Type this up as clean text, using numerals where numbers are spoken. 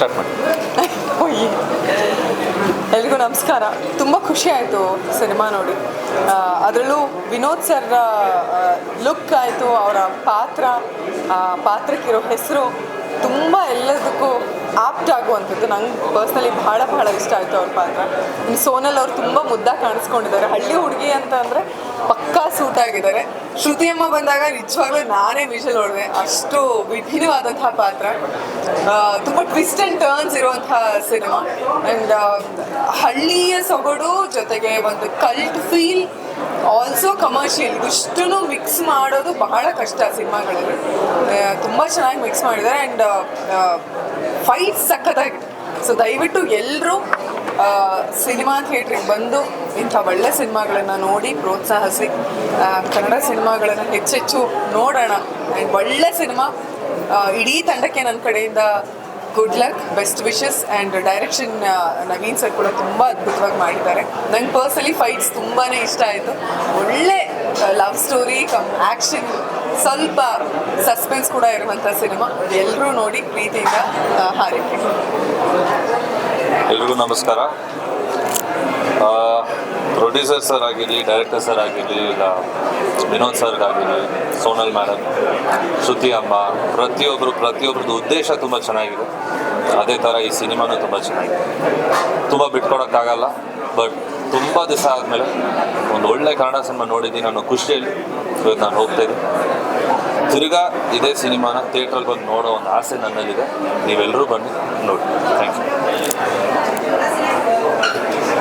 Start ಮಾಡಿ. ಎಲ್ರಿಗೂ ನಮಸ್ಕಾರ. ತುಂಬ ಖುಷಿ ಆಯಿತು ಸಿನಿಮಾ ನೋಡಿ. ಅದರಲ್ಲೂ ವಿನೋದ್ ಸರ್ ಲುಕ್ ಆಯಿತು, ಅವರ ಪಾತ್ರಕ್ಕಿರೋ ಹೆಸರು ತುಂಬ ಎಲ್ಲದಕ್ಕೂ ಆಪ್ಟ್ ಆಗುವಂಥದ್ದು. ನಂಗೆ ಪರ್ಸ್ನಲಿ ಭಾಳ ಇಷ್ಟ ಆಯಿತು ಅವ್ರ ಪಾತ್ರ. ಇನ್ನು ಸೋನಲ್ ಅವ್ರು ತುಂಬ ಮುದ್ದಾಗಿ ಕಾಣಿಸ್ಕೊಂಡಿದ್ದಾರೆ. ಹಳ್ಳಿ ಹುಡುಗಿ ಅಂತ ಅಂದರೆ ಪಕ್ಕಾ ಸೂಟ್ ಆಗಿದ್ದಾರೆ. ಶ್ರುತಿ ಅಮ್ಮ ಬಂದಾಗ ನಿಜವಾಗ್ಲೂ ನಾನೇ ವಿಷಲ್ ಹೊಡೆದೆ, ಅಷ್ಟು ವಿಭಿನ್ನವಾದಂತಹ ಪಾತ್ರ. ತುಂಬ ಟ್ವಿಸ್ಟ್ ಆ್ಯಂಡ್ ಟರ್ನ್ಸ್ ಇರುವಂತಹ ಸಿನಿಮಾ. ಆ್ಯಂಡ್ ಹಳ್ಳಿಯ ಸೊಗಡು ಜೊತೆಗೆ ಒಂದು ಕಲ್ಟ್ ಫೀಲ್, ಆಲ್ಸೋ ಕಮರ್ಷಿಯಲ್, ಇಷ್ಟನ್ನು ಮಿಕ್ಸ್ ಮಾಡೋದು ಬಹಳ ಕಷ್ಟ ಸಿನಿಮಾಗಳಲ್ಲಿ. ತುಂಬ ಚೆನ್ನಾಗಿ ಮಿಕ್ಸ್ ಮಾಡಿದ್ದಾರೆ. ಆ್ಯಂಡ್ ಫೈಟ್ ಸಖತ್ತಾಗಿದೆ. ಸೊ ದಯವಿಟ್ಟು ಎಲ್ಲರೂ ಸಿನಿಮಾ ಥಿಯೇಟ್ರಿಗೆ ಬಂದು ಇಂಥ ಒಳ್ಳೆ ಸಿನಿಮಾಗಳನ್ನು ನೋಡಿ ಪ್ರೋತ್ಸಾಹಿಸಿ. ಕನ್ನಡ ಸಿನಿಮಾಗಳನ್ನು ಹೆಚ್ಚೆಚ್ಚು ನೋಡೋಣ. ಆ್ಯಂಡ್ ಒಳ್ಳೆ ಸಿನಿಮಾ. ಇಡೀ ತಂಡಕ್ಕೆ ನನ್ನ ಕಡೆಯಿಂದ good luck, best wishes. And direction Naveen sir ಕೂಡ ತುಂಬ ಅದ್ಭುತವಾಗಿ ಮಾಡಿದ್ದಾರೆ. ನಂಗೆ ಪರ್ಸನಲಿ ಫೈಟ್ಸ್ ತುಂಬಾ ಇಷ್ಟ ಆಯಿತು. ಒಳ್ಳೆ ಲವ್ ಸ್ಟೋರಿ ಕಮ್ ಆ್ಯಕ್ಷನ್, ಸ್ವಲ್ಪ ಸಸ್ಪೆನ್ಸ್ ಕೂಡ ಇರುವಂಥ ಸಿನಿಮಾ. ಎಲ್ಲರೂ ನೋಡಿ ಪ್ರೀತಿಯಿಂದ ಹಾರೈಕೆ. ಎಲ್ರಿಗೂ ನಮಸ್ಕಾರ. ಪ್ರೊಡ್ಯೂಸರ್ ಸರ್ ಆಗಿರಲಿ, ಡೈರೆಕ್ಟರ್ ಸರ್ ಆಗಿರಲಿ, ಇಲ್ಲ ವಿನೋದ್ ಸರ್ಗಾಗಿರಲಿ, ಸೋನಲ್ ಮೇಡಮ್, ಶ್ರುತಿ ಅಮ್ಮ, ಪ್ರತಿಯೊಬ್ಬರದ್ದು ಉದ್ದೇಶ ತುಂಬ ಚೆನ್ನಾಗಿದೆ. ಅದೇ ಥರ ಈ ಸಿನಿಮಾನೂ ತುಂಬ ಚೆನ್ನಾಗಿದೆ. ತುಂಬ ಬಿಟ್ಕೊಡೋಕ್ಕಾಗಲ್ಲ. ಬಟ್ ತುಂಬ ದಿವಸ ಆದಮೇಲೆ ಒಂದು ಒಳ್ಳೆ ಕನ್ನಡ ಸಿನಿಮಾ ನೋಡಿದ್ದೀನಿ ಅನ್ನೋ ಖುಷಿಯಲ್ಲಿ ಇವತ್ತು ನಾನು ಹೋಗ್ತಾಯಿದ್ದೀನಿ. ತಿರ್ಗಾ ಇದೇ ಸಿನಿಮಾನ ಥಿಯೇಟ್ರಲ್ಲಿ ಬಂದು ನೋಡೋ ಒಂದು ಆಸೆ ನನ್ನಲ್ಲಿದೆ. ನೀವೆಲ್ಲರೂ ಬನ್ನಿ ನೋಡಿ. Thank you.